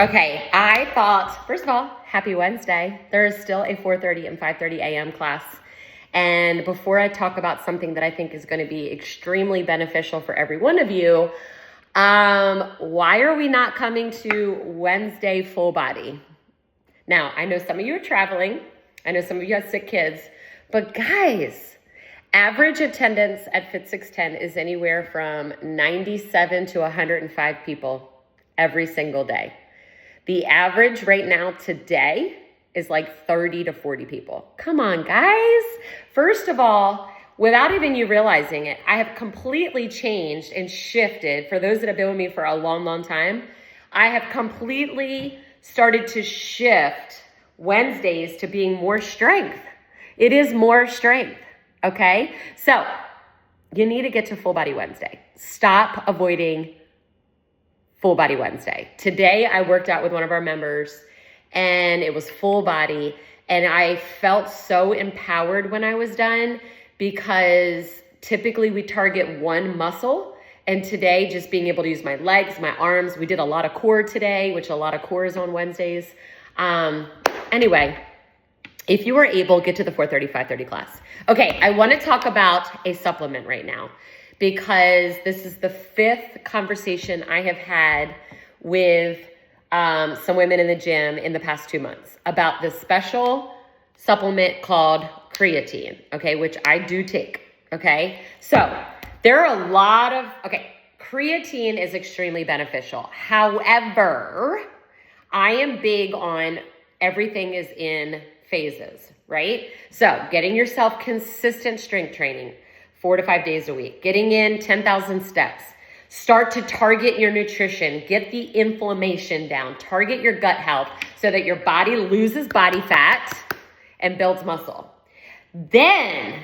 Okay, I thought, first of all, happy Wednesday. There is still a 4:30 and 5:30 a.m. class. And before I talk about something that I think is going to be extremely beneficial for every one of you, why are we not coming to Wednesday full body? Now, I know some of you are traveling. I know some of you have sick kids. But guys, average attendance at Fit 610 is anywhere from 97 to 105 people every single day. The average right now today is like 30 to 40 people. Come on, guys. First of all, without even you realizing it, I have completely changed and shifted. For those that have been with me for a long, long time, I have completely started to shift Wednesdays to being more strength. It is more strength, okay? So you need to get to Full Body Wednesday. Stop avoiding Full Body Wednesday. Today, I worked out with one of our members and it was full body. And I felt so empowered when I was done because typically we target one muscle. And today, just being able to use my legs, my arms, we did a lot of core today, which a lot of core is on Wednesdays. Anyway, if you were able, get to the 4:30, 5:30 class. Okay, I want to talk about a supplement right now, because this is the fifth conversation I have had with some women in the gym in the past 2 months about this special supplement called creatine, okay, which I do take, okay? So there are a lot of, creatine is extremely beneficial. However, I am big on everything is in phases, right? So getting yourself consistent strength training, 4 to 5 days a week, getting in 10,000 steps, start to target your nutrition, get the inflammation down, target your gut health so that your body loses body fat and builds muscle. Then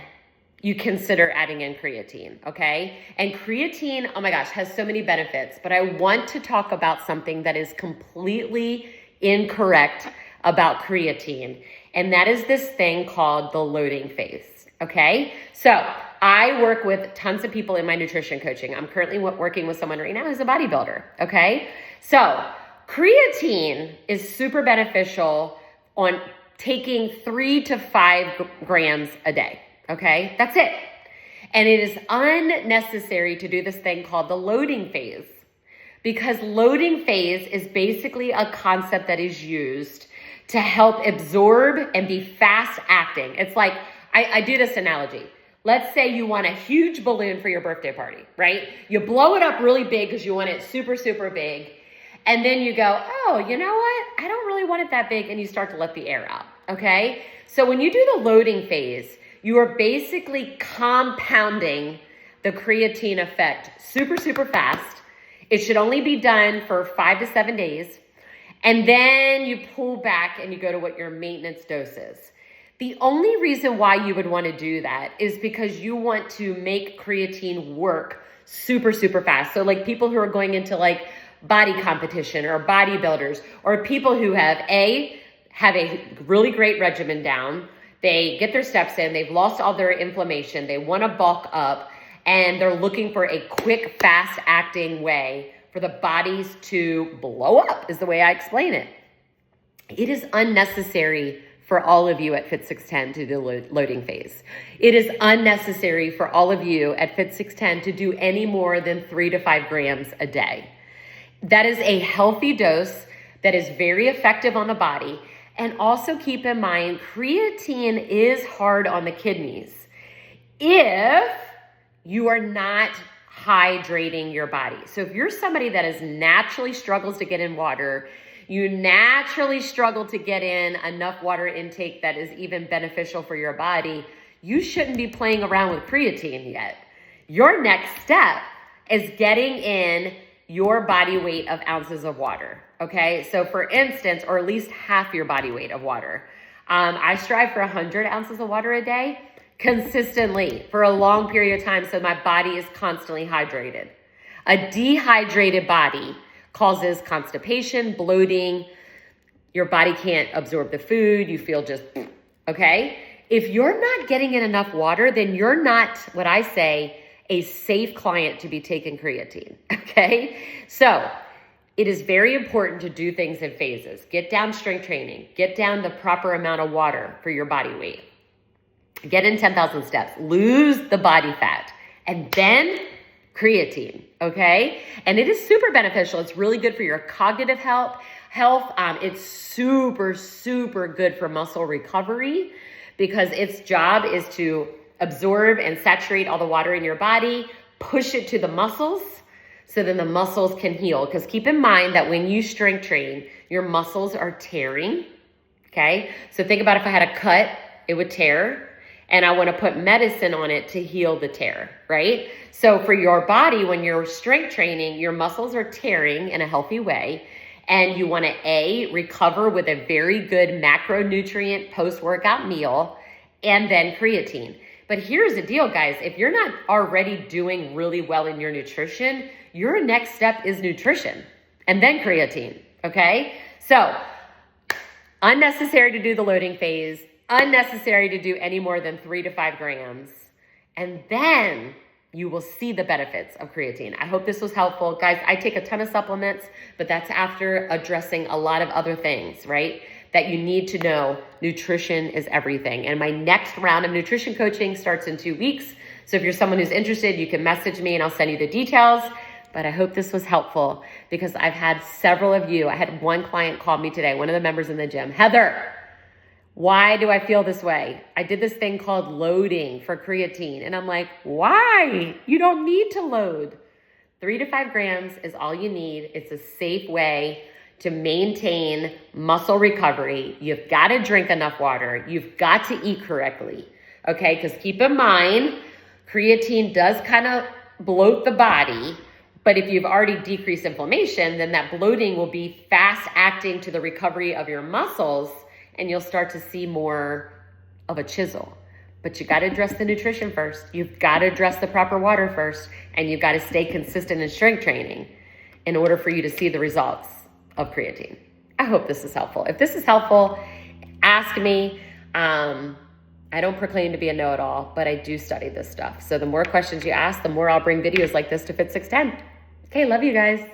you consider adding in creatine, okay? And creatine, oh my gosh, has so many benefits, but I want to talk about something that is completely incorrect about creatine, and that is this thing called the loading phase, okay? So I work with tons of people in my nutrition coaching. I'm currently working with someone right now who's a bodybuilder, okay? So creatine is super beneficial on taking 3 to 5 grams a day, okay? That's it. And it is unnecessary to do this thing called the loading phase, because loading phase is basically a concept that is used to help absorb and be fast acting. It's like, I do this analogy. Let's say you want a huge balloon for your birthday party, right? You blow it up really big because you want it super, super big. And then you go, oh, you know what? I don't really want it that big. And you start to let the air out, okay? So when you do the loading phase, you are basically compounding the creatine effect super, super fast. It should only be done for 5 to 7 days. And then you pull back and you go to what your maintenance dose is. The only reason why you would want to do that is because you want to make creatine work super, super fast. So like people who are going into like body competition or bodybuilders, or people who have a really great regimen down, they get their steps in, they've lost all their inflammation, they want to bulk up, and they're looking for a quick, fast acting way for the bodies to blow up, is the way I explain it. It is unnecessary for all of you at Fit 610 to do loading phase. It is unnecessary for all of you at Fit 610 to do any more than 3 to 5 grams a day. That is a healthy dose that is very effective on the body. And also keep in mind, creatine is hard on the kidneys if you are not hydrating your body. So if you're somebody that is naturally struggles to get in water, you naturally struggle to get in enough water intake that is even beneficial for your body, you shouldn't be playing around with creatine yet. Your next step is getting in your body weight of ounces of water, okay? So for instance, or at least half your body weight of water. I strive for 100 ounces of water a day consistently for a long period of time so my body is constantly hydrated. A dehydrated body causes constipation, bloating, your body can't absorb the food, you feel just, okay? If you're not getting in enough water, then you're not, what I say, a safe client to be taking creatine, okay? So it is very important to do things in phases. Get down strength training, get down the proper amount of water for your body weight, get in 10,000 steps, lose the body fat, and then creatine, okay? And it is super beneficial. It's really good for your cognitive health. It's super, super good for muscle recovery because its job is to absorb and saturate all the water in your body, push it to the muscles so then the muscles can heal. Because keep in mind that when you strength train, your muscles are tearing, okay? So think about if I had a cut, it would tear, and I want to put medicine on it to heal the tear, right? So for your body, when you're strength training, your muscles are tearing in a healthy way, and you want to recover with a very good macronutrient post-workout meal, and then creatine. But here's the deal, guys. If you're not already doing really well in your nutrition, your next step is nutrition and then creatine, okay? So unnecessary to do the loading phase, unnecessary to do any more than 3 to 5 grams. And then you will see the benefits of creatine. I hope this was helpful. Guys, I take a ton of supplements, but that's after addressing a lot of other things, right? That you need to know. Nutrition is everything. And my next round of nutrition coaching starts in 2 weeks. So if you're someone who's interested, you can message me and I'll send you the details. But I hope this was helpful because I've had several of you. I had one client call me today, one of the members in the gym. Heather, why do I feel this way? I did this thing called loading for creatine. And I'm like, why? You don't need to load. 3 to 5 grams is all you need. It's a safe way to maintain muscle recovery. You've got to drink enough water. You've got to eat correctly, okay? Because keep in mind, creatine does kind of bloat the body, but if you've already decreased inflammation, then that bloating will be fast acting to the recovery of your muscles, and you'll start to see more of a chisel. But you got to address the nutrition first. You've got to address the proper water first, and you've got to stay consistent in strength training in order for you to see the results of creatine. I hope this is helpful. If this is helpful, ask me. I don't proclaim to be a know-it-all, but I do study this stuff. So the more questions you ask, the more I'll bring videos like this to Fit 610. Okay, love you guys.